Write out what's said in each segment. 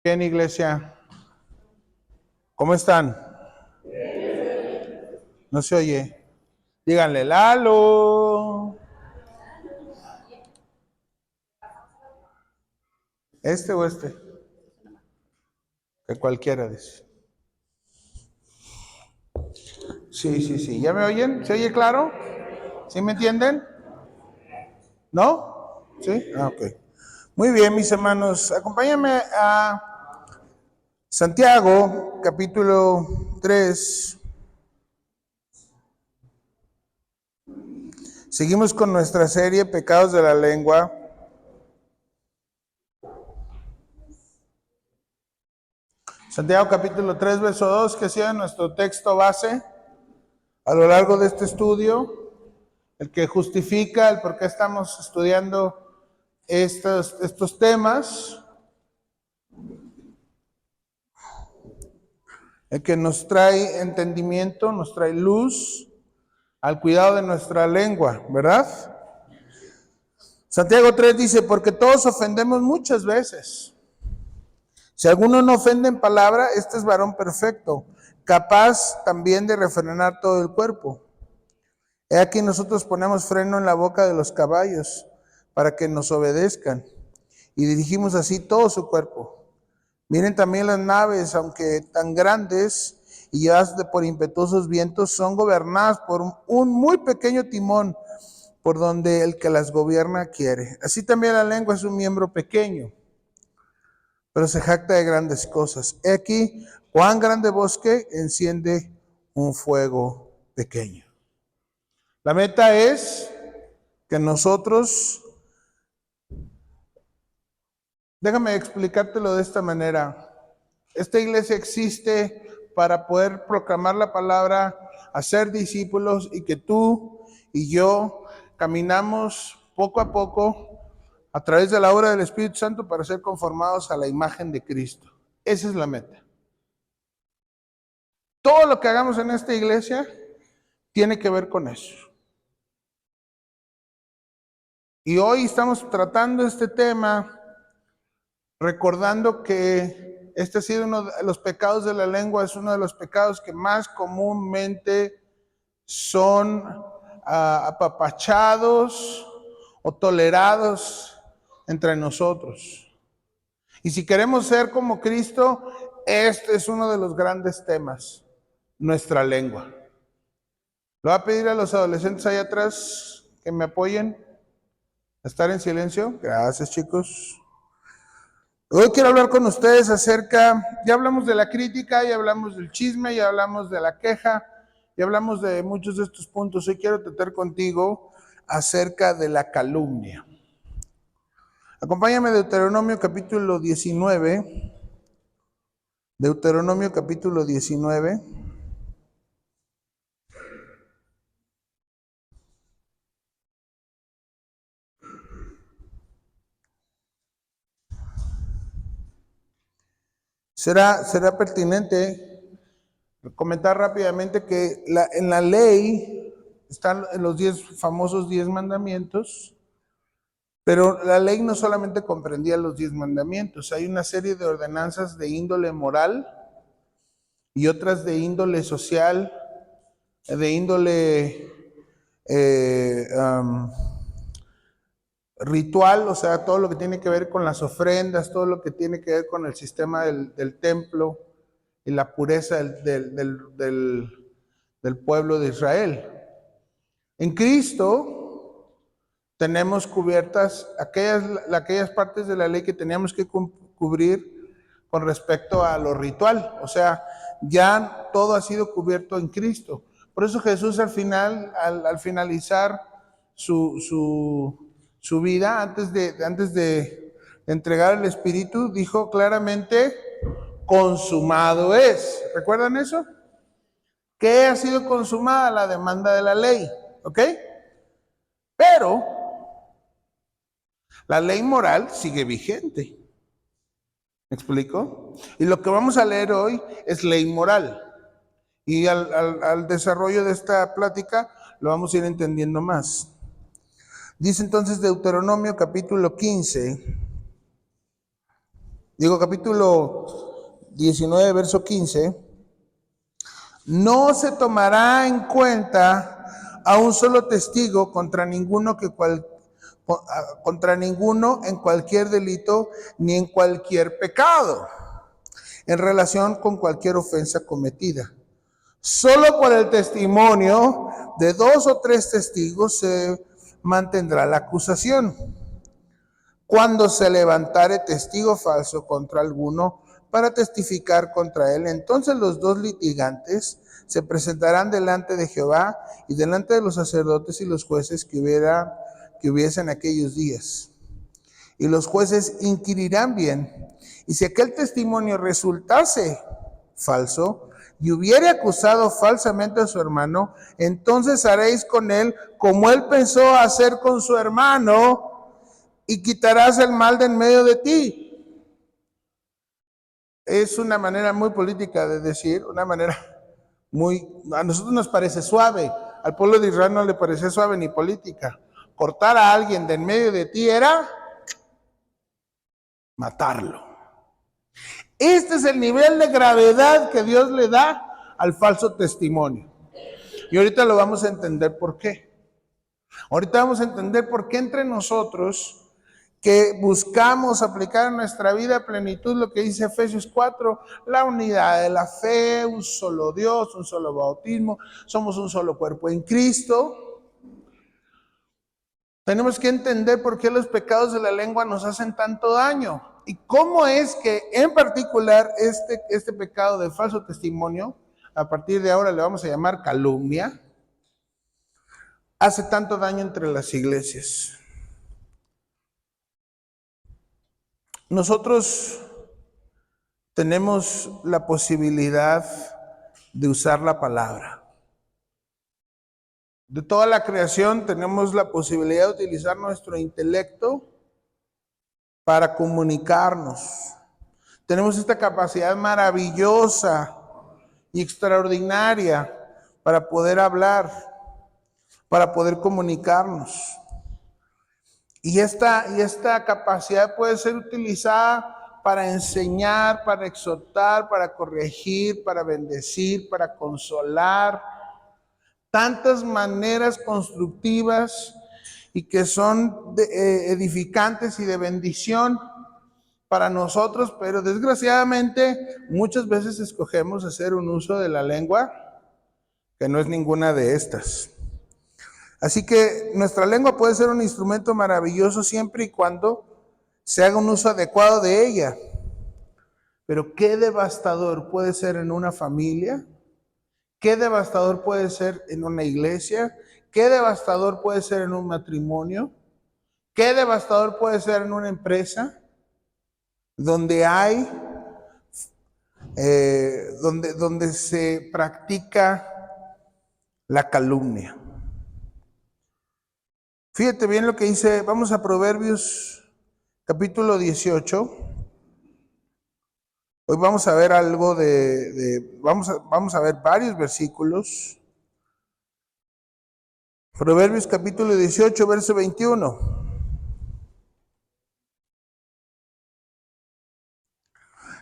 Bien, iglesia. ¿Cómo están? No se oye. Díganle, Lalo. ¿Este o este? Que cualquiera dice. Sí, sí, sí. ¿Ya me oyen? ¿Se oye claro? ¿Sí me entienden? ¿No? ¿Sí? Ah, ok. Muy bien, mis hermanos. Acompáñame a Santiago, capítulo 3. Seguimos con nuestra serie Pecados de la Lengua. Santiago capítulo 3, verso 2, que ha sido nuestro texto base a lo largo de este estudio, el que justifica el por qué estamos estudiando estos temas, el que nos trae entendimiento, nos trae luz al cuidado de nuestra lengua, ¿verdad? Santiago 3 dice, porque todos ofendemos muchas veces. Si alguno no ofende en palabra, este es varón perfecto, capaz también de refrenar todo el cuerpo. He aquí nosotros ponemos freno en la boca de los caballos para que nos obedezcan y dirigimos así todo su cuerpo. Miren también las naves, aunque tan grandes y llevadas por impetuosos vientos, son gobernadas por un muy pequeño timón por donde el que las gobierna quiere. Así también la lengua es un miembro pequeño, pero se jacta de grandes cosas. He aquí cuán grande bosque enciende un fuego pequeño. La meta es que nosotros, déjame explicártelo de esta manera. Esta iglesia existe para poder proclamar la palabra, hacer discípulos y que tú y yo caminamos poco a poco a través de la obra del Espíritu Santo para ser conformados a la imagen de Cristo. Esa es la meta. Todo lo que hagamos en esta iglesia tiene que ver con eso. Y hoy estamos tratando este tema recordando que este ha sido uno de los pecados de la lengua, es uno de los pecados que más comúnmente son apapachados o tolerados entre nosotros. Y si queremos ser como Cristo, este es uno de los grandes temas, nuestra lengua. Le voy a pedir a los adolescentes allá atrás que me apoyen a estar en silencio. Gracias, chicos. Hoy quiero hablar con ustedes acerca, ya hablamos de la crítica, ya hablamos del chisme, ya hablamos de la queja, ya hablamos de muchos de estos puntos. Hoy quiero tratar contigo acerca de la calumnia. Acompáñame a Deuteronomio capítulo 19. Deuteronomio capítulo 19. Será pertinente comentar rápidamente que en la ley están los famosos 10 mandamientos, pero la ley no solamente comprendía los 10 mandamientos, hay una serie de ordenanzas de índole moral y otras de índole social, de índole ritual, o sea, todo lo que tiene que ver con las ofrendas, todo lo que tiene que ver con el sistema del templo y la pureza del pueblo de Israel. En Cristo tenemos cubiertas aquellas partes de la ley que teníamos que cubrir con respecto a lo ritual, o sea, ya todo ha sido cubierto en Cristo. Por eso Jesús al finalizar su vida, antes de entregar el Espíritu, dijo claramente, consumado es. ¿Recuerdan eso? ¿Qué ha sido consumada? La demanda de la ley, ¿ok? Pero la ley moral sigue vigente. ¿Me explico? Y lo que vamos a leer hoy es ley moral. Y al desarrollo de esta plática lo vamos a ir entendiendo más. Dice entonces Deuteronomio capítulo 15, Capítulo 19, verso 15, no se tomará en cuenta a un solo testigo contra ninguno en cualquier delito ni en cualquier pecado, en relación con cualquier ofensa cometida. Solo por el testimonio de 2 o 3 testigos se mantendrá la acusación. Cuando se levantare testigo falso contra alguno para testificar contra él, entonces los 2 litigantes se presentarán delante de Jehová y delante de los sacerdotes y los jueces que hubiesen aquellos días. Y los jueces inquirirán bien, y si aquel testimonio resultase falso y hubiere acusado falsamente a su hermano, entonces haréis con él como él pensó hacer con su hermano, y quitarás el mal de en medio de ti. Es una manera muy política de decir, una manera a nosotros nos parece suave, al pueblo de Israel no le parece suave ni política. Cortar a alguien de en medio de ti era matarlo. Este es el nivel de gravedad que Dios le da al falso testimonio. Y ahorita lo vamos a entender por qué. Ahorita vamos a entender por qué entre nosotros que buscamos aplicar en nuestra vida a plenitud lo que dice Efesios 4, la unidad de la fe, un solo Dios, un solo bautismo, somos un solo cuerpo en Cristo. Tenemos que entender por qué los pecados de la lengua nos hacen tanto daño y cómo es que en particular este pecado de falso testimonio, a partir de ahora le vamos a llamar calumnia, hace tanto daño entre las iglesias. Nosotros tenemos la posibilidad de usar la palabra. De toda la creación tenemos la posibilidad de utilizar nuestro intelecto para comunicarnos. Tenemos esta capacidad maravillosa y extraordinaria para poder hablar, para poder comunicarnos. Y esta capacidad puede ser utilizada para enseñar, para exhortar, para corregir, para bendecir, para consolar. Tantas maneras constructivas y que son edificantes y de bendición para nosotros, pero desgraciadamente muchas veces escogemos hacer un uso de la lengua que no es ninguna de estas. Así que nuestra lengua puede ser un instrumento maravilloso siempre y cuando se haga un uso adecuado de ella. Pero qué devastador puede ser en una familia, qué devastador puede ser en una iglesia, qué devastador puede ser en un matrimonio, qué devastador puede ser en una empresa donde hay, donde se practica la calumnia. Fíjate bien lo que dice, vamos a Proverbios capítulo 18. Hoy vamos a ver algo vamos a ver varios versículos. Proverbios capítulo 18, verso 21.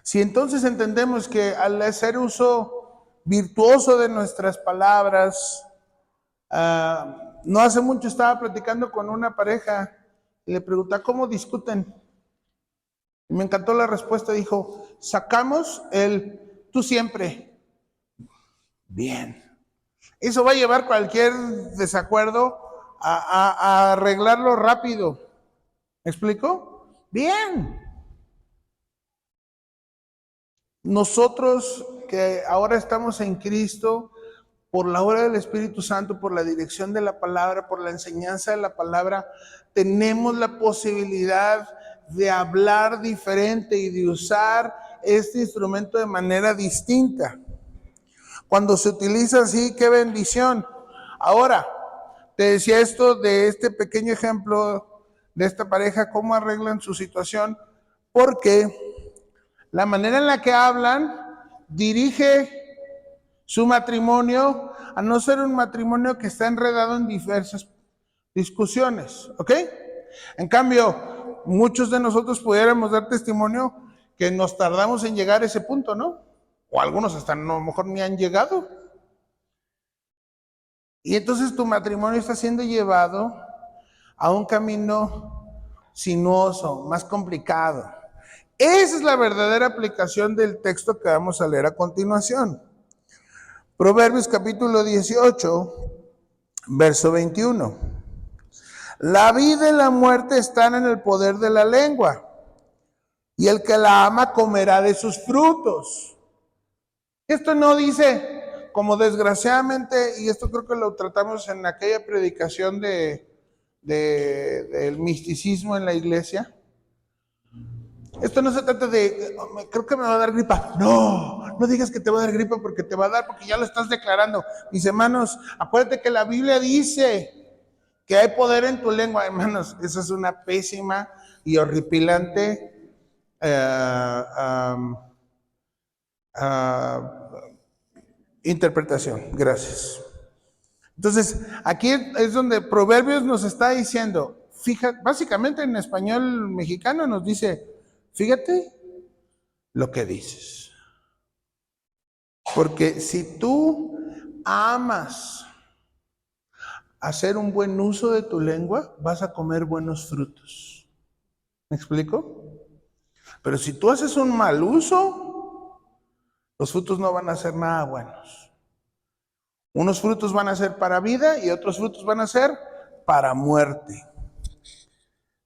Si entonces entendemos que al hacer uso virtuoso de nuestras palabras, no hace mucho estaba platicando con una pareja y le preguntaba cómo discuten. Y me encantó la respuesta, dijo, sacamos el tú siempre. Bien. Eso va a llevar cualquier desacuerdo a arreglarlo rápido. ¿Me explico? Bien. Nosotros que ahora estamos en Cristo, por la obra del Espíritu Santo, por la dirección de la palabra, por la enseñanza de la palabra, tenemos la posibilidad de hablar diferente y de usar este instrumento de manera distinta. Cuando se utiliza así, qué bendición. Ahora, te decía esto de este pequeño ejemplo de esta pareja, cómo arreglan su situación, porque la manera en la que hablan dirige su matrimonio a no ser un matrimonio que está enredado en diversas discusiones, ¿ok? En cambio, muchos de nosotros pudiéramos dar testimonio que nos tardamos en llegar a ese punto, ¿no? O algunos hasta a lo mejor ni han llegado. Y entonces tu matrimonio está siendo llevado a un camino sinuoso, más complicado. Esa es la verdadera aplicación del texto que vamos a leer a continuación. Proverbios capítulo 18, verso 21. La vida y la muerte están en el poder de la lengua, y el que la ama comerá de sus frutos. Esto no dice, como desgraciadamente, y esto creo que lo tratamos en aquella predicación del misticismo en la iglesia. Esto no se trata de, creo que me va a dar gripa. No, no digas que te va a dar gripa porque te va a dar, porque ya lo estás declarando. Mis hermanos, acuérdate que la Biblia dice que hay poder en tu lengua. Hermanos, eso es una pésima y horripilante interpretación. Gracias. Entonces, aquí es donde Proverbios nos está diciendo, fíjate, básicamente en español mexicano nos dice, fíjate lo que dices. Porque si tú amas hacer un buen uso de tu lengua, vas a comer buenos frutos. ¿Me explico? Pero si tú haces un mal uso, los frutos no van a ser nada buenos. Unos frutos van a ser para vida y otros frutos van a ser para muerte.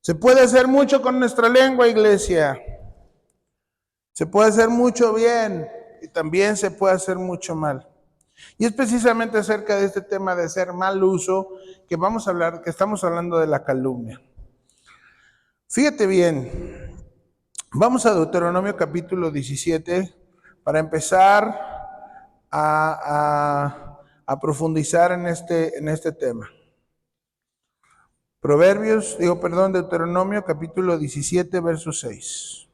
Se puede hacer mucho con nuestra lengua, iglesia. Se puede hacer mucho bien y también se puede hacer mucho mal. Y es precisamente acerca de este tema de hacer mal uso que vamos a hablar, que estamos hablando de la calumnia. Fíjate bien, vamos a Deuteronomio capítulo 17 para empezar a profundizar en este tema. Deuteronomio capítulo 17, verso 6.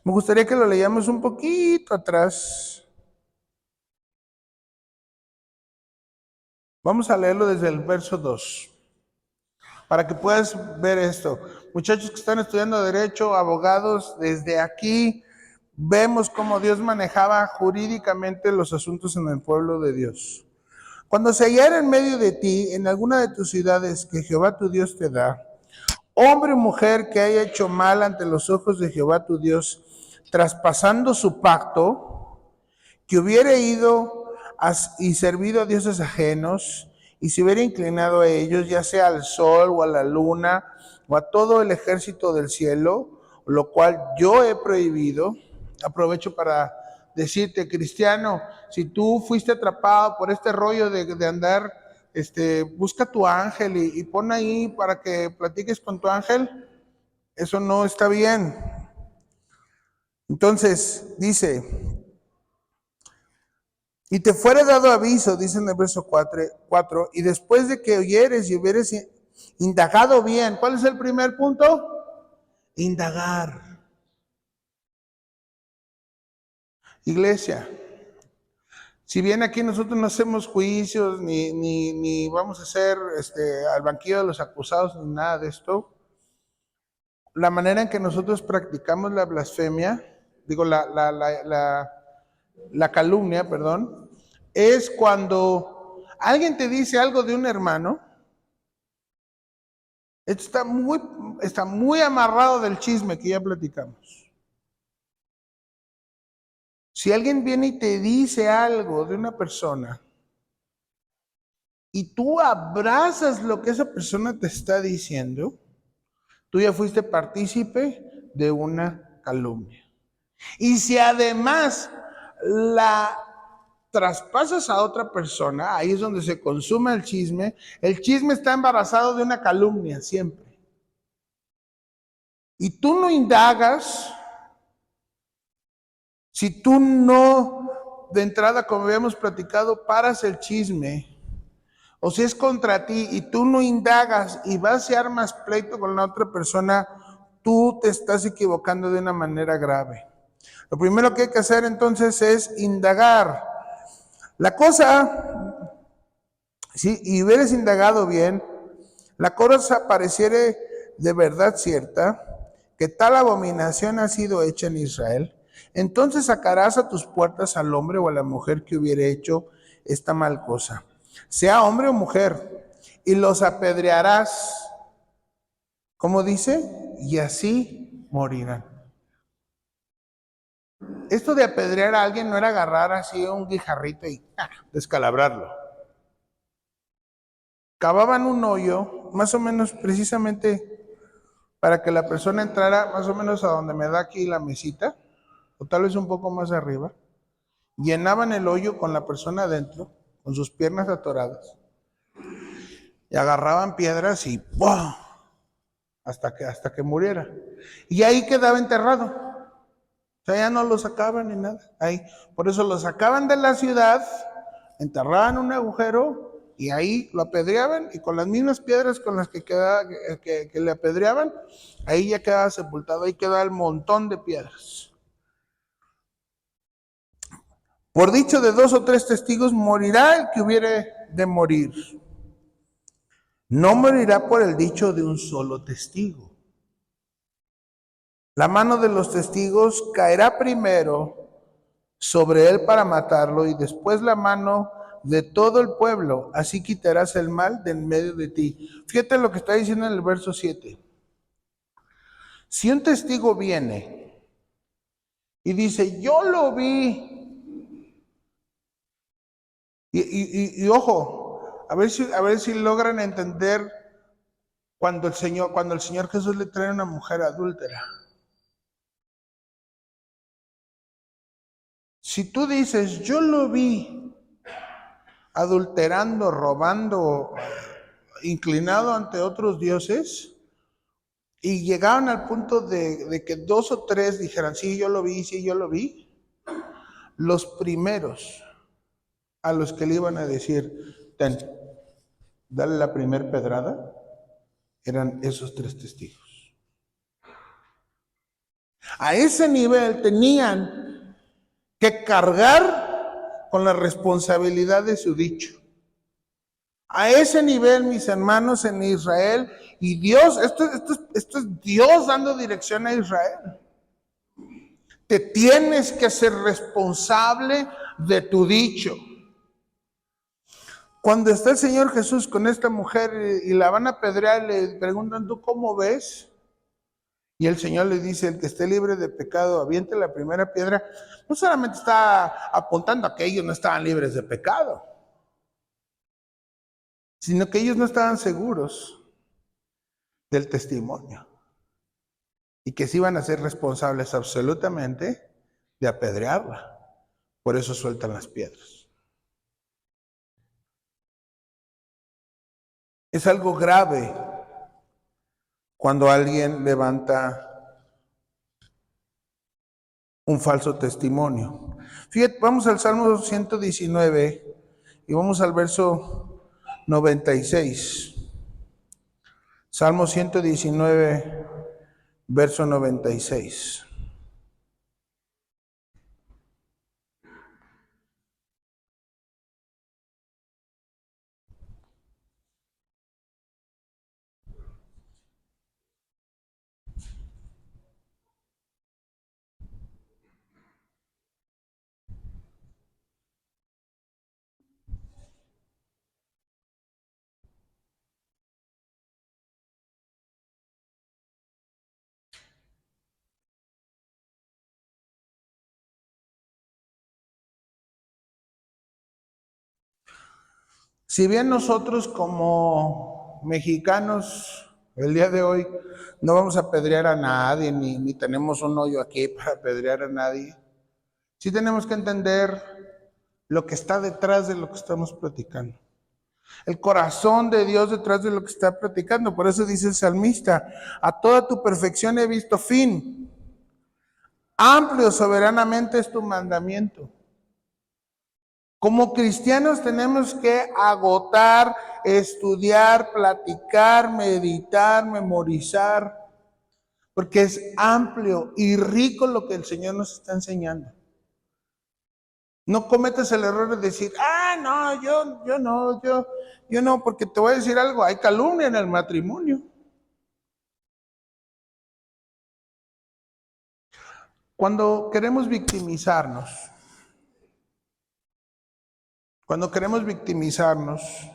Me gustaría que lo leyamos un poquito atrás. Vamos a leerlo desde el verso 2, para que puedas ver esto. Muchachos que están estudiando Derecho, abogados, desde aquí vemos cómo Dios manejaba jurídicamente los asuntos en el pueblo de Dios. Cuando se hallara en medio de ti, en alguna de tus ciudades que Jehová tu Dios te da, hombre o mujer que haya hecho mal ante los ojos de Jehová tu Dios, traspasando su pacto, que hubiera ido y servido a dioses ajenos, y se hubiera inclinado a ellos, ya sea al sol o a la luna, o a todo el ejército del cielo, lo cual yo he prohibido. Aprovecho para decirte, cristiano, si tú fuiste atrapado por este rollo de andar, busca tu ángel y pon ahí para que platiques con tu ángel, eso no está bien. Entonces, dice, y te fuera dado aviso, dice en el verso 4, y después de que oyeres y hubieres indagado bien, ¿cuál es el primer punto? Indagar. Iglesia, si bien aquí nosotros no hacemos juicios, ni vamos a hacer al banquillo de los acusados, ni nada de esto, la manera en que nosotros practicamos la blasfemia, digo, la calumnia, perdón, es cuando alguien te dice algo de un hermano. Esto está muy amarrado del chisme que ya platicamos. Si alguien viene y te dice algo de una persona y tú abrazas lo que esa persona te está diciendo, tú ya fuiste partícipe de una calumnia. Y si además la traspasas a otra persona, ahí es donde se consume el chisme está embarazado de una calumnia siempre. Y tú no indagas, si tú no, de entrada, como habíamos platicado, paras el chisme, o si es contra ti y tú no indagas y vas y armas pleito con la otra persona, tú te estás equivocando de una manera grave. Lo primero que hay que hacer entonces es indagar. La cosa si y hubieres indagado bien, la cosa pareciere de verdad cierta, que tal abominación ha sido hecha en Israel, entonces sacarás a tus puertas al hombre o a la mujer que hubiere hecho esta mal cosa, sea hombre o mujer, y los apedrearás, como dice, y así morirán. Esto de apedrear a alguien no era agarrar así un guijarrito y descalabrarlo. Cavaban un hoyo, más o menos precisamente para que la persona entrara más o menos a donde me da aquí la mesita, o tal vez un poco más arriba. Llenaban el hoyo con la persona adentro, con sus piernas atoradas, y agarraban piedras y ¡pum! Hasta que muriera. Y ahí quedaba enterrado. O sea, ya no lo sacaban ni nada. Ahí. Por eso lo sacaban de la ciudad, enterraban un agujero y ahí lo apedreaban y con las mismas piedras con las que le apedreaban, ahí ya quedaba sepultado, ahí quedaba el montón de piedras. Por dicho de 2 o 3 testigos morirá el que hubiere de morir. No morirá por el dicho de un solo testigo. La mano de los testigos caerá primero sobre él para matarlo y después la mano de todo el pueblo. Así quitarás el mal de en medio de ti. Fíjate lo que está diciendo en el verso 7. Si un testigo viene y dice, yo lo vi, y ojo, a ver si logran entender cuando el Señor Jesús le trae a una mujer adúltera. Si tú dices, yo lo vi adulterando, robando, inclinado ante otros dioses, y llegaron al punto de que 2 o 3 dijeran, sí, yo lo vi, sí, yo lo vi, los primeros a los que le iban a decir, ten, dale la primer pedrada, eran esos 3 testigos. A ese nivel tenían que cargar con la responsabilidad de su dicho. A ese nivel, mis hermanos, en Israel, y Dios, esto es Dios dando dirección a Israel. Te tienes que ser responsable de tu dicho. Cuando está el Señor Jesús con esta mujer y la van a apedrear, le preguntan, ¿tú cómo ves? Y el Señor le dice, el que esté libre de pecado, aviente la primera piedra. No solamente está apuntando a que ellos no estaban libres de pecado, sino que ellos no estaban seguros del testimonio y que se iban a ser responsables absolutamente de apedrearla. Por eso sueltan las piedras. Es algo grave cuando alguien levanta un falso testimonio. Fíjate, vamos al Salmo 119 y vamos al verso 96. Salmo 119, verso 96. Si bien nosotros como mexicanos el día de hoy no vamos a apedrear a nadie, ni tenemos un hoyo aquí para apedrear a nadie, sí tenemos que entender lo que está detrás de lo que estamos platicando. El corazón de Dios detrás de lo que está platicando. Por eso dice el salmista, a toda tu perfección he visto fin. Amplio soberanamente es tu mandamiento. Como cristianos tenemos que agotar, estudiar, platicar, meditar, memorizar, porque es amplio y rico lo que el Señor nos está enseñando. No cometas el error de decir, no, yo no, porque te voy a decir algo, hay calumnia en el matrimonio. Cuando queremos victimizarnos, cuando queremos victimizarnos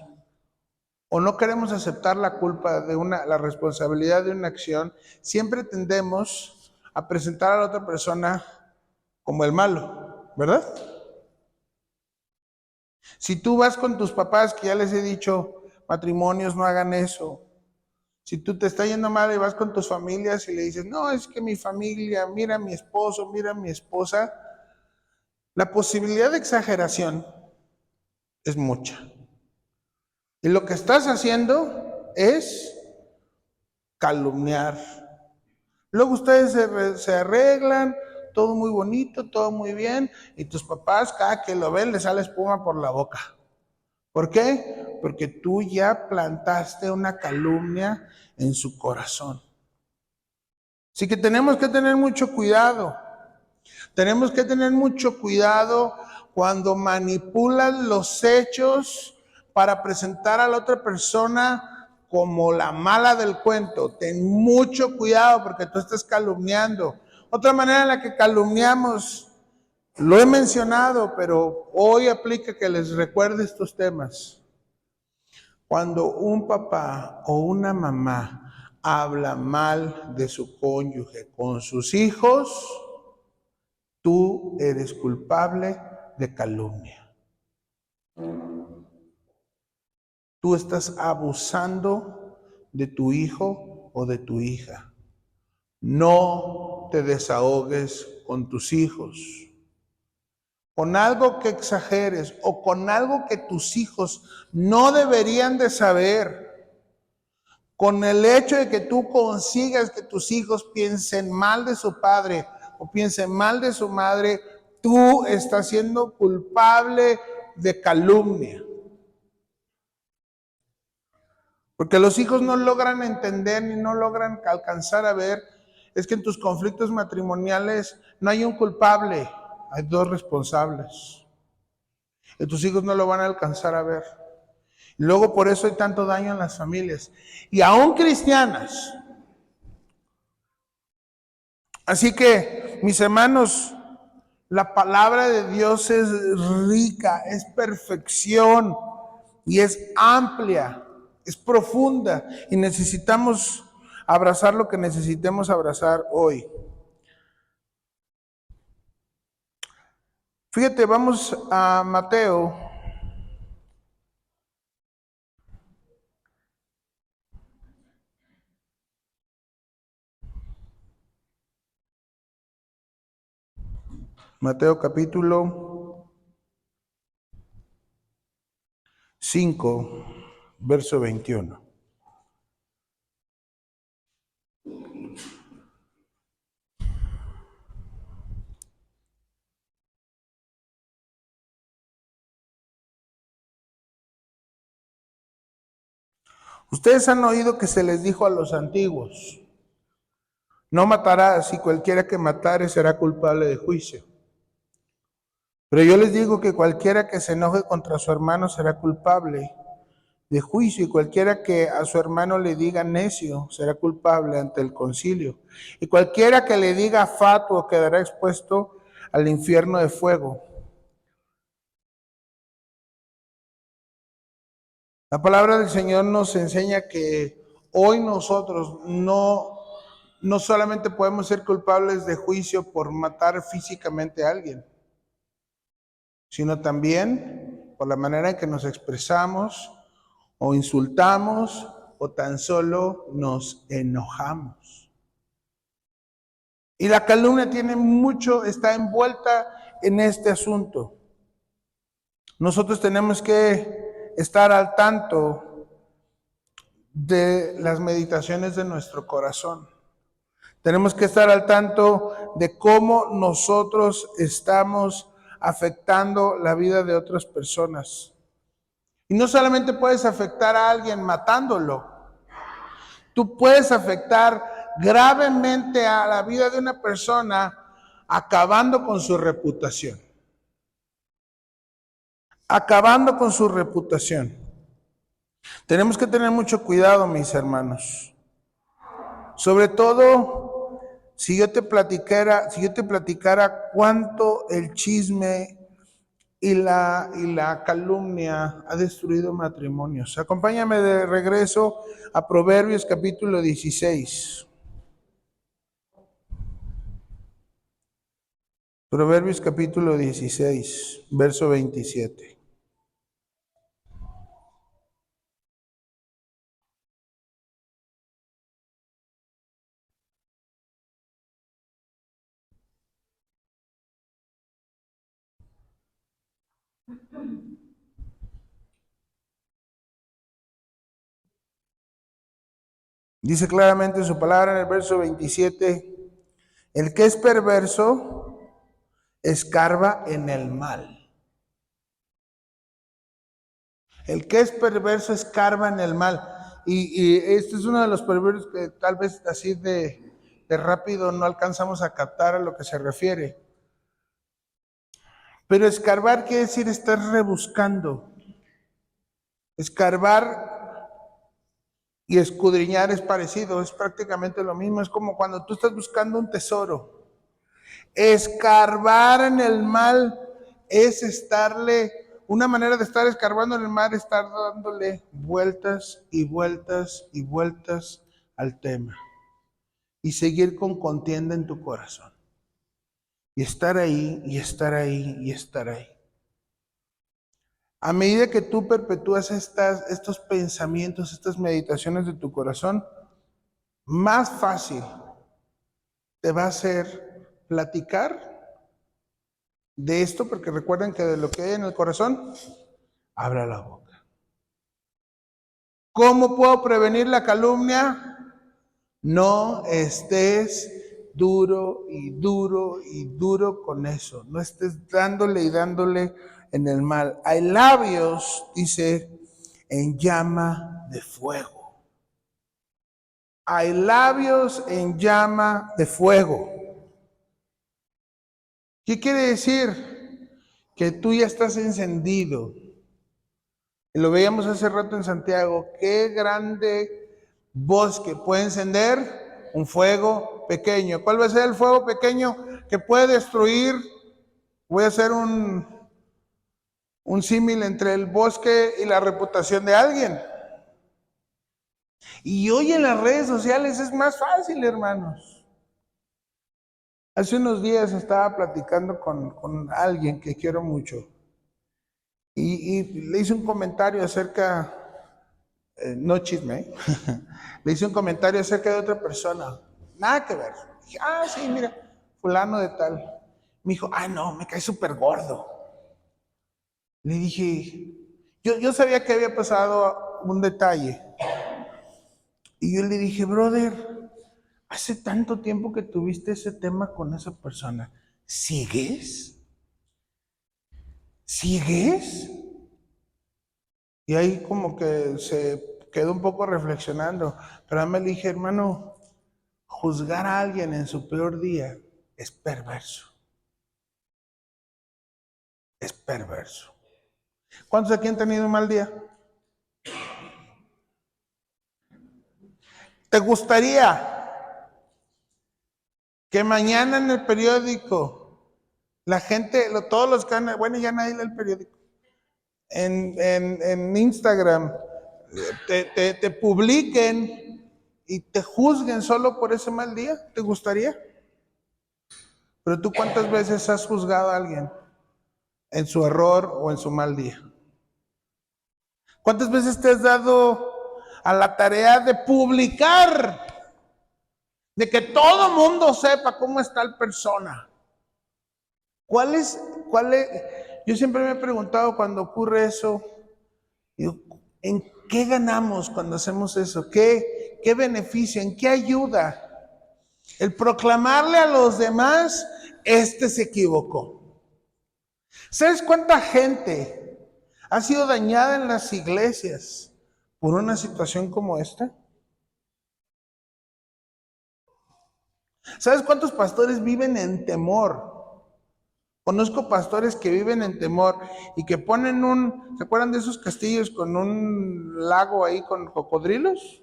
o no queremos aceptar la culpa de la responsabilidad de una acción, siempre tendemos a presentar a la otra persona como el malo, ¿verdad? Si tú vas con tus papás, que ya les he dicho, matrimonios no hagan eso. Si tú te está yendo mal y vas con tus familias y le dices, no, es que mi familia, mira a mi esposo, mira a mi esposa, la posibilidad de exageración es mucha. Y lo que estás haciendo es calumniar. Luego ustedes se arreglan, todo muy bonito, todo muy bien, y tus papás, cada que lo ven, les sale espuma por la boca. ¿Por qué? Porque tú ya plantaste una calumnia en su corazón. Así que tenemos que tener mucho cuidado. Tenemos que tener mucho cuidado cuando manipulan los hechos para presentar a la otra persona como la mala del cuento. Ten mucho cuidado porque tú estás calumniando. Otra manera en la que calumniamos, lo he mencionado, pero hoy aplica que les recuerde estos temas. Cuando un papá o una mamá habla mal de su cónyuge con sus hijos, tú eres culpable de calumnia. Tú estás abusando de tu hijo o de tu hija. No te desahogues con tus hijos. Con algo que exageres o con algo que tus hijos no deberían de saber. Con el hecho de que tú consigas que tus hijos piensen mal de su padre o piensen mal de su madre, tú estás siendo culpable de calumnia. Porque los hijos no logran entender ni no logran alcanzar a ver, es que en tus conflictos matrimoniales no hay un culpable, hay dos responsables. Y tus hijos no lo van a alcanzar a ver. Luego por eso hay tanto daño en las familias. Y aún cristianas. Así que, mis hermanos, la palabra de Dios es rica, es perfección y es amplia, es profunda y necesitamos abrazar lo que necesitemos abrazar hoy. Fíjate, vamos a Mateo. Mateo capítulo 5, verso 21. Ustedes han oído que se les dijo a los antiguos, no matarás y cualquiera que matare será culpable de juicio. Pero yo les digo que cualquiera que se enoje contra su hermano será culpable de juicio y cualquiera que a su hermano le diga necio será culpable ante el concilio. Y cualquiera que le diga fatuo quedará expuesto al infierno de fuego. La palabra del Señor nos enseña que hoy nosotros no solamente podemos ser culpables de juicio por matar físicamente a alguien, sino también por la manera en que nos expresamos o insultamos o tan solo nos enojamos. Y la calumnia está envuelta en este asunto. Nosotros tenemos que estar al tanto de las meditaciones de nuestro corazón. Tenemos que estar al tanto de cómo nosotros estamos afectando la vida de otras personas. Y no solamente puedes afectar a alguien matándolo, tú puedes afectar gravemente a la vida de una persona acabando con su reputación. acabando con su reputación. Tenemos que tener mucho cuidado, mis hermanos. Sobre todo, si yo te platicara cuánto el chisme y la calumnia ha destruido matrimonios. Acompáñame de regreso a Proverbios capítulo 16. Proverbios capítulo 16, verso 27. Dice claramente su palabra en el verso 27, el que es perverso escarba en el mal. El que es perverso escarba en el mal. Y este es uno de los perversos que tal vez así de rápido no alcanzamos a captar a lo que se refiere. Pero escarbar quiere decir estar rebuscando. Escarbar y escudriñar es parecido, es prácticamente lo mismo. Es como cuando tú estás buscando un tesoro. Escarbar en el mal es una manera de estar escarbando en el mal, estar dándole vueltas y vueltas y vueltas al tema. Y seguir con contienda en tu corazón. Y estar ahí, y estar ahí, y estar ahí. A medida que tú perpetúas estos pensamientos, estas meditaciones de tu corazón, más fácil te va a ser platicar de esto, porque recuerden que de lo que hay en el corazón, habla la boca. ¿Cómo puedo prevenir la calumnia? No estés duro y duro y duro con eso. No estés dándole y dándole en el mal. Hay labios, dice, en llama de fuego. Hay labios en llama de fuego. ¿Qué quiere decir? Que tú ya estás encendido. Y lo veíamos hace rato en Santiago. Qué grande bosque puede encender un fuego pequeño. ¿Cuál va a ser el fuego pequeño que puede destruir? Voy a hacer un símil entre el bosque y la reputación de alguien. Y hoy en las redes sociales es más fácil, hermanos. Hace unos días estaba platicando con alguien que quiero mucho. Y le hice un comentario acerca, no chisme, le hice un comentario acerca de otra persona. Nada que ver. Dije, sí, mira, fulano de tal. Me dijo, no, me cae súper gordo. Le dije, yo sabía que había pasado un detalle. Y yo le dije, brother, hace tanto tiempo que tuviste ese tema con esa persona. ¿Sigues? ¿Sigues? Y ahí como que se quedó un poco reflexionando. Pero me le dije, hermano, juzgar a alguien en su peor día es perverso. Es perverso. ¿Cuántos aquí han tenido un mal día? ¿Te gustaría que mañana en el periódico la gente, todos los canales, bueno, ya nadie lee el periódico, en Instagram, te publiquen y te juzguen solo por ese mal día? ¿Te gustaría? Pero tú, ¿cuántas veces has juzgado a alguien en su error o en su mal día? ¿Cuántas veces te has dado a la tarea de publicar, de que todo mundo sepa cómo es tal persona? ¿Cuál es? Yo siempre me he preguntado cuando ocurre eso, ¿en qué ganamos cuando hacemos eso? ¿Qué beneficio? ¿En qué ayuda? El proclamarle a los demás, este se equivocó. ¿Sabes cuánta gente ha sido dañada en las iglesias por una situación como esta? ¿Sabes cuántos pastores viven en temor Conozco pastores que viven en temor y que ponen ¿se acuerdan de esos castillos con un lago ahí con cocodrilos?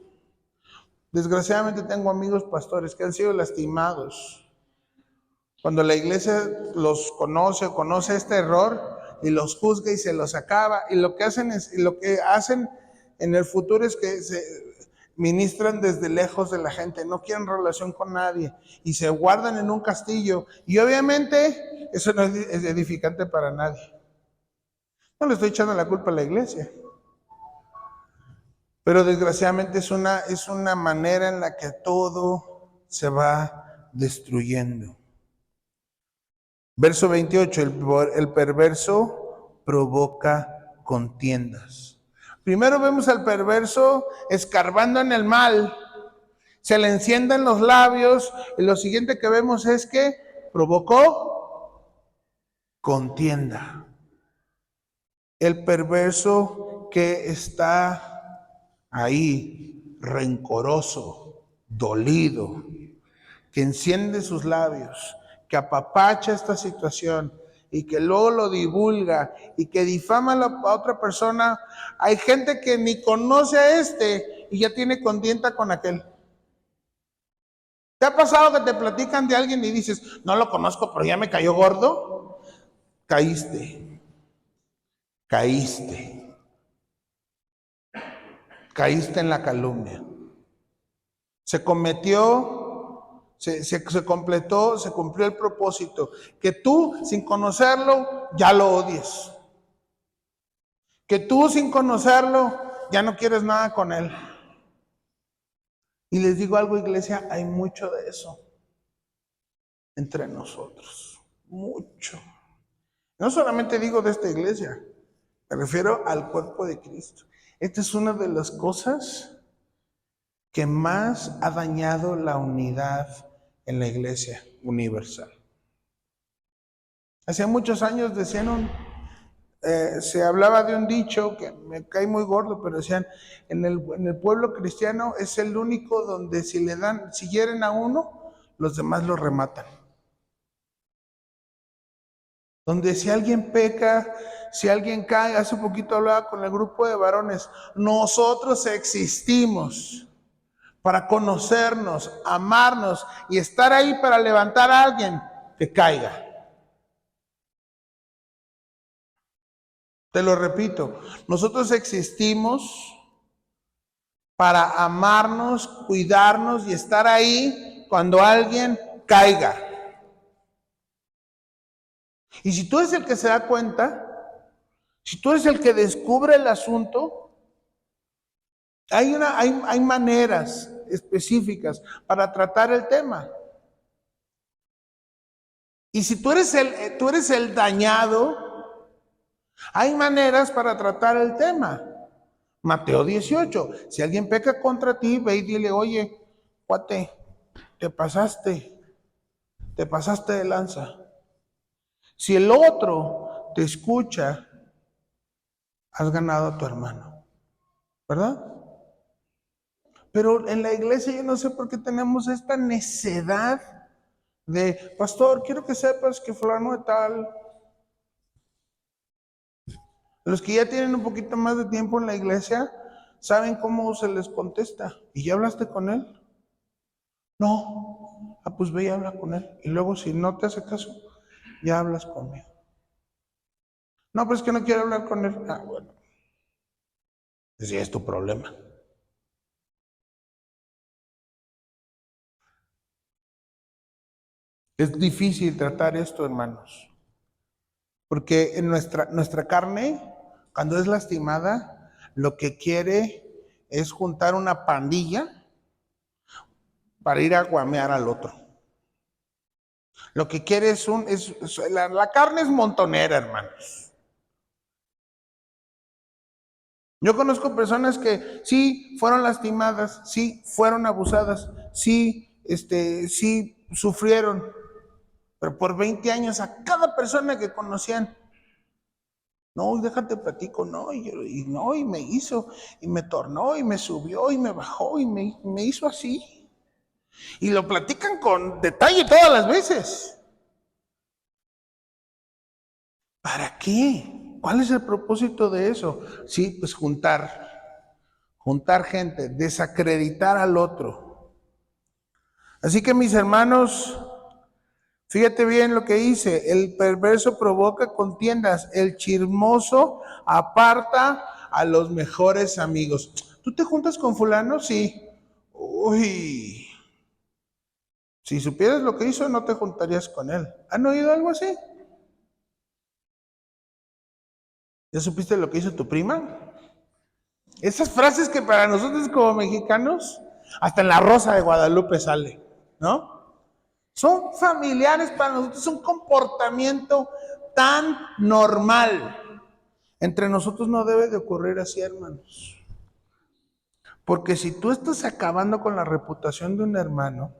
Desgraciadamente tengo amigos pastores que han sido lastimados. Cuando la iglesia los conoce o conoce este error y los juzga y se los acaba, y lo que hacen en el futuro es que se ministran desde lejos de la gente, no quieren relación con nadie y se guardan en un castillo, y obviamente eso no es edificante para nadie. No le estoy echando la culpa a la iglesia, pero desgraciadamente es una manera en la que todo se va destruyendo. Verso 28, el perverso provoca contiendas. Primero vemos al perverso escarbando en el mal, se le encienden los labios, y lo siguiente que vemos es que provocó contienda. El perverso que está ahí, rencoroso, dolido, que enciende sus labios, que apapacha esta situación y que luego lo divulga y que difama a otra persona. Hay gente que ni conoce a este y ya tiene contienda con aquel. ¿Te ha pasado que te platican de alguien y dices, no lo conozco, pero ya me cayó gordo? Caíste, caíste, caíste en la calumnia. Se completó, se cumplió el propósito. Que tú, sin conocerlo, ya lo odies. Que tú, sin conocerlo, ya no quieres nada con él. Y les digo algo, iglesia, hay mucho de eso entre nosotros. Mucho. No solamente digo de esta iglesia, me refiero al cuerpo de Cristo. Esta es una de las cosas que más ha dañado la unidad en la iglesia universal. Hace muchos años se hablaba de un dicho que me cae muy gordo, pero decían, en el pueblo cristiano es el único donde si hieren a uno, los demás lo rematan. Donde si alguien peca, si alguien cae, hace poquito hablaba con el grupo de varones, nosotros existimos para conocernos, amarnos y estar ahí para levantar a alguien que caiga. Te lo repito, nosotros existimos para amarnos, cuidarnos y estar ahí cuando alguien caiga. Y si tú eres el que se da cuenta, si tú eres el que descubre el asunto, hay maneras específicas para tratar el tema. Y si tú eres el dañado, hay maneras para tratar el tema. Mateo 18, si alguien peca contra ti, ve y dile, oye, cuate, te pasaste de lanza. Si el otro te escucha, has ganado a tu hermano, ¿verdad? Pero en la iglesia yo no sé por qué tenemos esta necedad de, pastor, quiero que sepas que fulano de tal. Los que ya tienen un poquito más de tiempo en la iglesia, saben cómo se les contesta. ¿Y ya hablaste con él? No. Ah, pues ve y habla con él. Y luego si no te hace caso, ya hablas conmigo. No, pues es que no quiero hablar con él. Ah, bueno. Ese es tu problema. Es difícil tratar esto, hermanos. Porque en nuestra carne, cuando es lastimada, lo que quiere es juntar una pandilla para ir a guamear al otro. Lo que quiere la carne es montonera, hermanos. Yo conozco personas que sí fueron lastimadas, sí fueron abusadas, sí sufrieron, pero por 20 años a cada persona que conocían, no, déjate platico, no, y me hizo, y me tornó, y me subió, y me bajó, y me hizo así. Y lo platican con detalle todas las veces. ¿Para qué? ¿Cuál es el propósito de eso? Sí, pues juntar gente, desacreditar al otro. Así que mis hermanos, fíjate bien lo que dice, el perverso provoca contiendas, el chismoso aparta a los mejores amigos. ¿Tú te juntas con fulano? Sí. Uy, si supieras lo que hizo, no te juntarías con él. ¿Han oído algo así? ¿Ya supiste lo que hizo tu prima? Esas frases que para nosotros como mexicanos, hasta en la Rosa de Guadalupe sale, ¿no? Son familiares para nosotros, es un comportamiento tan normal. Entre nosotros no debe de ocurrir así, hermanos. Porque si tú estás acabando con la reputación de un hermano,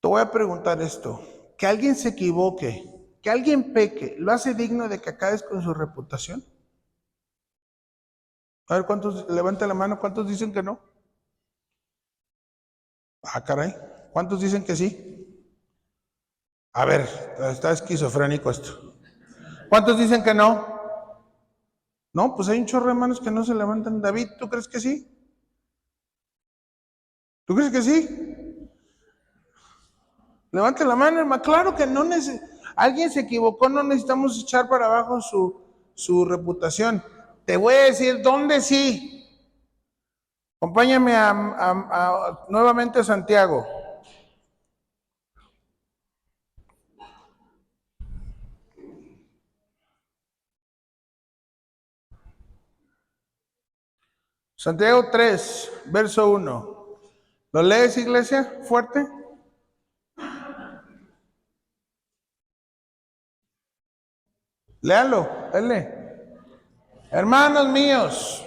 te voy a preguntar esto, que alguien se equivoque, que alguien peque, ¿lo hace digno de que acabes con su reputación? A ver, ¿cuántos, levanta la mano, cuántos dicen que no? Ah, caray, ¿cuántos dicen que sí? A ver, está esquizofrénico esto. ¿Cuántos dicen que no? No, pues hay un chorro de manos que no se levantan. David, ¿tú crees que sí? ¿Tú crees que sí? Levante la mano, hermano. Claro que no alguien se equivocó, no necesitamos echar para abajo su reputación. Te voy a decir dónde sí. Acompáñame nuevamente a Santiago. Santiago 3, verso 1. ¿Lo lees, iglesia? Fuerte. Léalo, dale. Hermanos míos,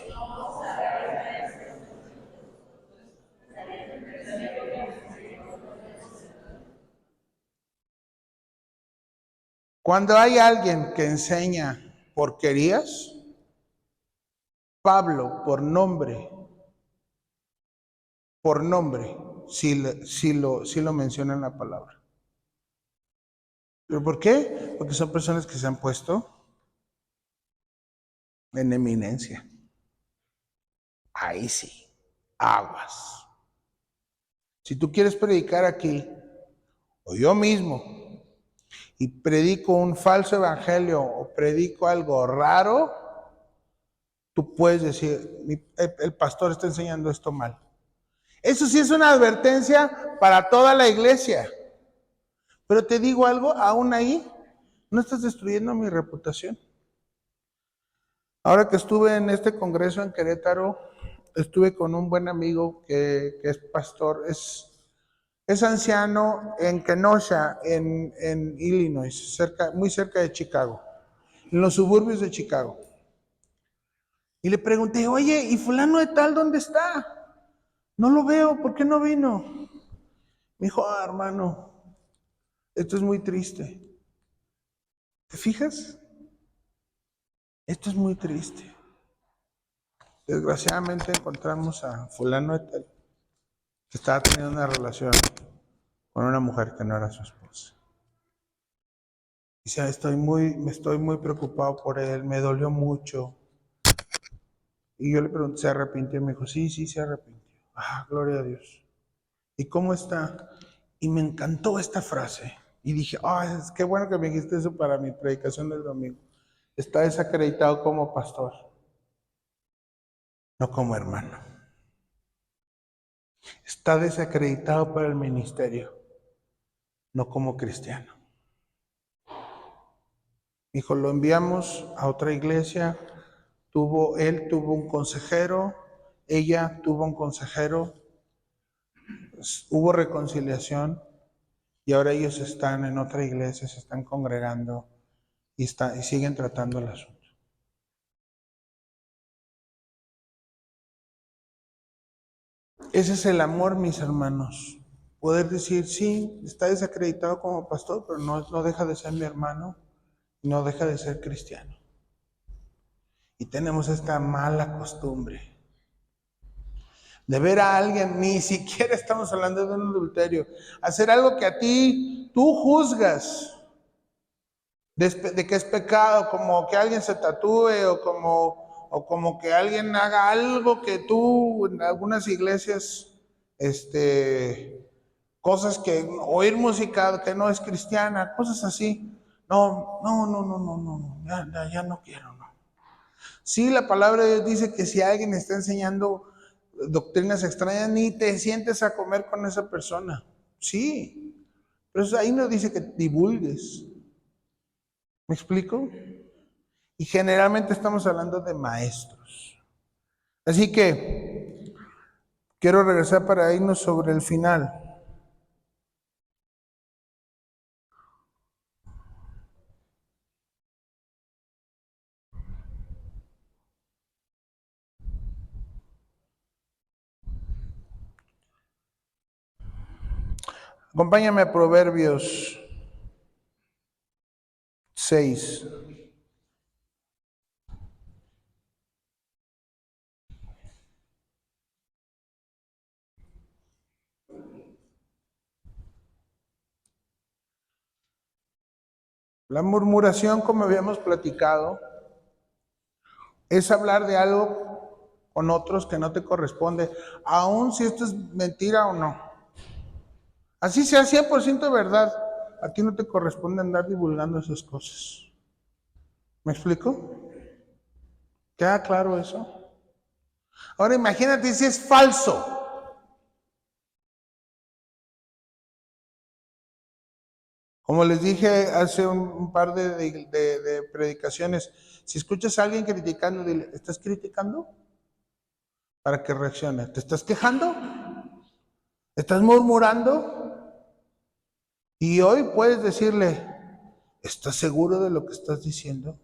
cuando hay alguien que enseña porquerías, Pablo, por nombre, sí lo menciona en la palabra. ¿Pero por qué? Porque son personas que se han puesto en eminencia. Ahí sí, aguas. Si tú quieres predicar aquí, o yo mismo, y predico un falso evangelio o predico algo raro, tú puedes decir, el pastor está enseñando esto mal. Eso sí es una advertencia para toda la iglesia. Pero te digo algo, aún ahí no estás destruyendo mi reputación. Ahora que estuve en este congreso en Querétaro, estuve con un buen amigo que es pastor, es anciano en Kenosha, en Illinois, muy cerca de Chicago, en los suburbios de Chicago. Y le pregunté, oye, ¿y fulano de tal dónde está? No lo veo, ¿por qué no vino? Me dijo, hermano, esto es muy triste. ¿Te fijas? Esto es muy triste. Desgraciadamente encontramos a fulano de tal que estaba teniendo una relación con una mujer que no era su esposa. Dice, me estoy muy preocupado por él, me dolió mucho. Y yo le pregunté, ¿se arrepintió? Me dijo, sí, sí, se arrepintió. Ah, gloria a Dios. ¿Y cómo está? Y me encantó esta frase. Y dije, qué bueno que me dijiste eso para mi predicación del domingo. Está desacreditado como pastor, no como hermano. Está desacreditado para el ministerio, no como cristiano. Dijo, lo enviamos a otra iglesia, él tuvo un consejero, ella tuvo un consejero, hubo reconciliación y ahora ellos están en otra iglesia, se están congregando y siguen tratando el asunto. Ese es el amor, mis hermanos. Poder decir, sí, está desacreditado como pastor, pero no deja de ser mi hermano, no deja de ser cristiano. Y tenemos esta mala costumbre de ver a alguien, ni siquiera estamos hablando de un adulterio, hacer algo que a ti tú juzgas. de que es pecado, como que alguien se tatúe o como que alguien haga algo que tú en algunas iglesias, cosas que oír música que no es cristiana, cosas así. No, no, no, no, no, no, no, ya no quiero, no. Sí, la palabra de Dios dice que si alguien está enseñando doctrinas extrañas, ni te sientes a comer con esa persona. Sí, pero ahí no dice que divulgues. ¿Me explico? Y generalmente estamos hablando de maestros. Así que quiero regresar para irnos sobre el final. Acompáñame a Proverbios 6. La murmuración, como habíamos platicado, es hablar de algo con otros que no te corresponde, aun si esto es mentira o no. Así sea 100% verdad, a ti no te corresponde andar divulgando esas cosas. ¿Me explico? ¿Queda claro eso? Ahora imagínate si es falso. Como les dije hace un par de predicaciones, si escuchas a alguien criticando, dile, ¿estás criticando? Para que reaccione. ¿Te estás quejando? ¿Estás murmurando? Y hoy puedes decirle, ¿estás seguro de lo que estás diciendo?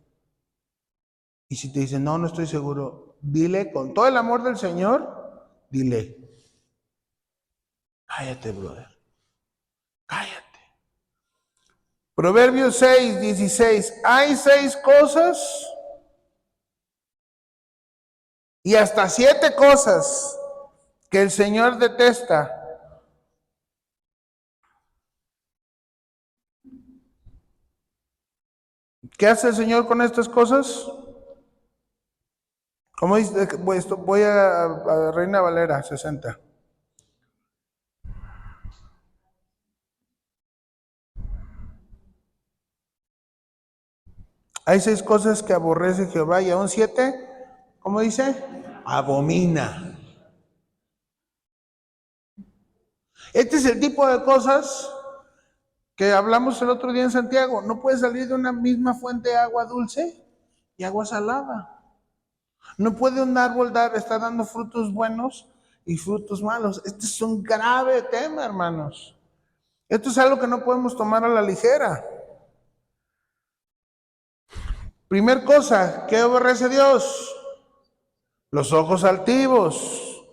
Y si te dicen, no, no estoy seguro, dile con todo el amor del Señor, dile, cállate, brother, cállate. Proverbios 6:16, hay 6 cosas y hasta 7 cosas que el Señor detesta. ¿Qué hace el Señor con estas cosas? Como dice, voy a Reina Valera 60. Hay 6 cosas que aborrece Jehová y aún 7, ¿cómo dice? Abomina. Este es el tipo de cosas que hablamos el otro día en Santiago. No puede salir de una misma fuente de agua dulce y agua salada. No puede un árbol estar dando frutos buenos y frutos malos. Este es un grave tema, hermanos. Esto es algo que no podemos tomar a la ligera. Primer cosa, ¿qué aborrece Dios? Los ojos altivos.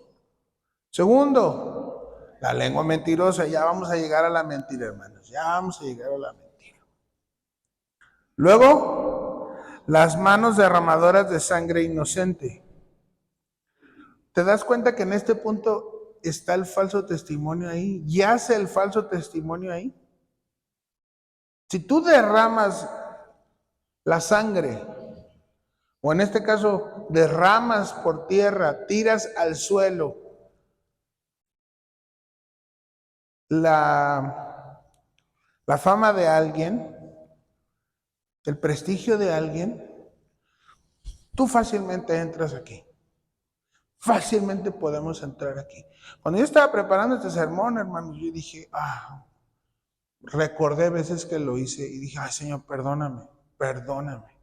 Segundo, la lengua mentirosa. Ya vamos a llegar a la mentira, hermanos. Ya vamos a llegar a la mentira. Luego, las manos derramadoras de sangre inocente. ¿Te das cuenta que en este punto está el falso testimonio ahí? ¿Yace el falso testimonio ahí? Si tú derramas la sangre, o en este caso derramas por tierra, tiras al suelo la fama de alguien, el prestigio de alguien, tú fácilmente entras aquí. Fácilmente podemos entrar aquí. Cuando yo estaba preparando este sermón, hermanos, yo dije, recordé veces que lo hice y dije, ay, Señor, perdóname, perdóname.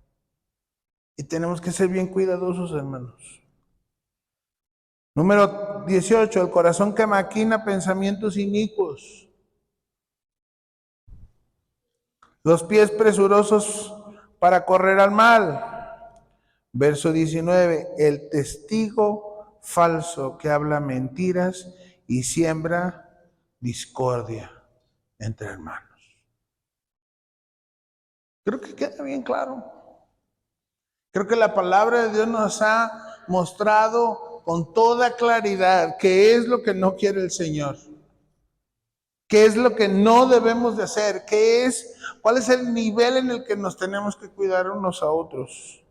Y tenemos que ser bien cuidadosos, hermanos. Número 18, el corazón que maquina pensamientos inicuos. Los pies presurosos para correr al mal. Verso 19, el testigo falso que habla mentiras y siembra discordia entre hermanos. Creo que queda bien claro. Creo que la palabra de Dios nos ha mostrado con toda claridad qué es lo que no quiere el Señor. ¿Qué es lo que no debemos de hacer? ¿Cuál es el nivel en el que nos tenemos que cuidar unos a otros?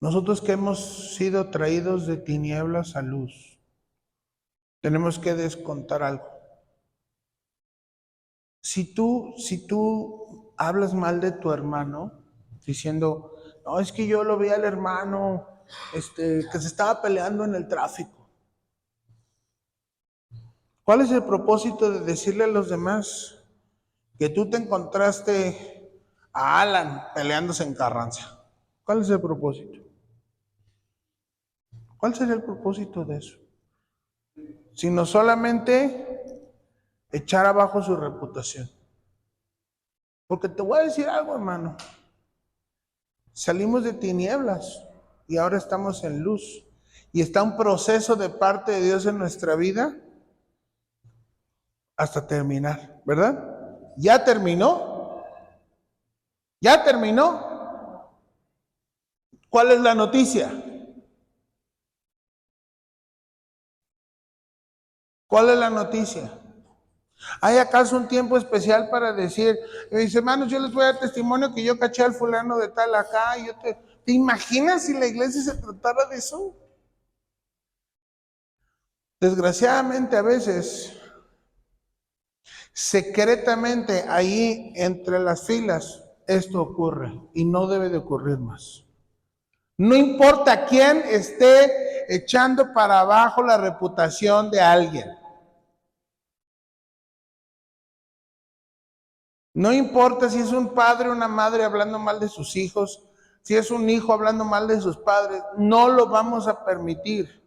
Nosotros que hemos sido traídos de tinieblas a luz, tenemos que descontar algo. Si tú hablas mal de tu hermano, diciendo, no, es que yo lo vi al hermano, que se estaba peleando en el tráfico. ¿Cuál es el propósito de decirle a los demás que tú te encontraste a Alan peleándose en Carranza? ¿Cuál es el propósito? ¿Cuál sería el propósito de eso? Sino solamente echar abajo su reputación. Porque te voy a decir algo, hermano. Salimos de tinieblas y ahora estamos en luz. Y está un proceso de parte de Dios en nuestra vida hasta terminar, ¿verdad? ¿Ya terminó? ¿Ya terminó? ¿Cuál es la noticia? ¿Cuál es la noticia? ¿Hay acaso un tiempo especial para decir, mis hermanos, yo les voy a dar testimonio que yo caché al fulano de tal acá? Y ¿te imaginas si la iglesia se tratara de eso? Desgraciadamente a veces, secretamente ahí entre las filas, esto ocurre y no debe de ocurrir más. No importa quién esté echando para abajo la reputación de alguien. No importa si es un padre o una madre hablando mal de sus hijos, si es un hijo hablando mal de sus padres, no lo vamos a permitir.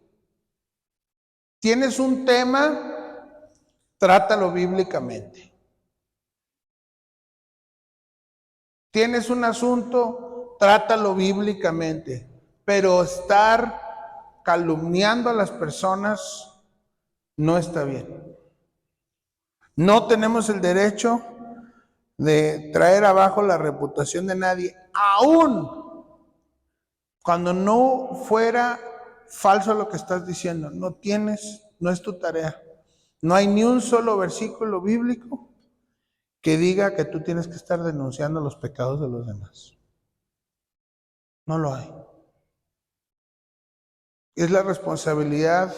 ¿Tienes un tema? Trátalo bíblicamente. ¿Tienes un asunto? Trátalo bíblicamente. Pero estar calumniando a las personas no está bien. No tenemos el derecho de traer abajo la reputación de nadie, aún cuando no fuera falso lo que estás diciendo. No es tu tarea. No hay ni un solo versículo bíblico que diga que tú tienes que estar denunciando los pecados de los demás. No lo hay. Es la responsabilidad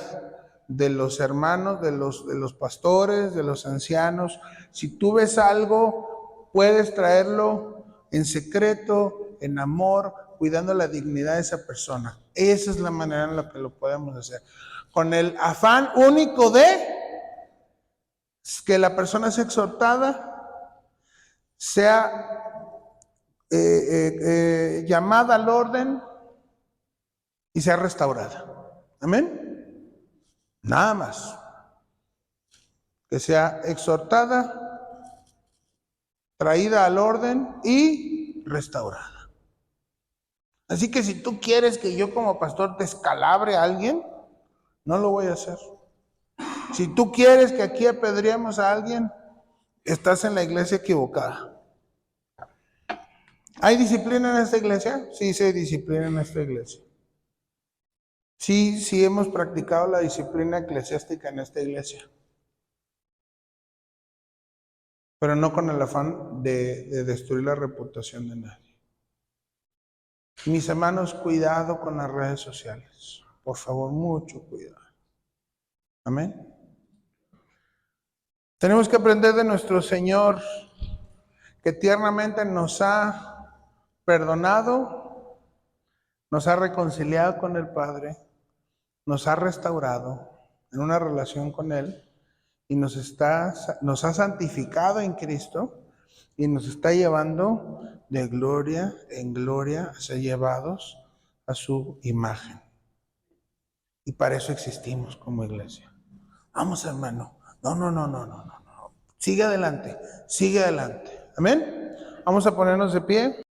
de los hermanos, de los pastores, de los ancianos. Si tú ves algo, puedes traerlo en secreto, en amor, cuidando la dignidad de esa persona. Esa es la manera en la que lo podemos hacer. Con el afán único de que la persona sea exhortada, sea llamada al orden y sea restaurada. Amén. Nada más. Que sea exhortada, traída al orden y restaurada. Así que si tú quieres que yo como pastor descalabre a alguien, no lo voy a hacer. Si tú quieres que aquí apedreemos a alguien, estás en la iglesia equivocada. ¿Hay disciplina en esta iglesia? Sí, sí hay disciplina en esta iglesia. Sí hemos practicado la disciplina eclesiástica en esta iglesia. Pero no con el afán de destruir la reputación de nadie. Mis hermanos, cuidado con las redes sociales. Por favor, mucho cuidado. Amén. Tenemos que aprender de nuestro Señor, que tiernamente nos ha perdonado, nos ha reconciliado con el Padre, nos ha restaurado en una relación con Él y nos ha santificado en Cristo y nos está llevando de gloria en gloria a ser llevados a su imagen. Y para eso existimos como iglesia. Vamos, hermano. No. Sigue adelante. Amén. Vamos a ponernos de pie.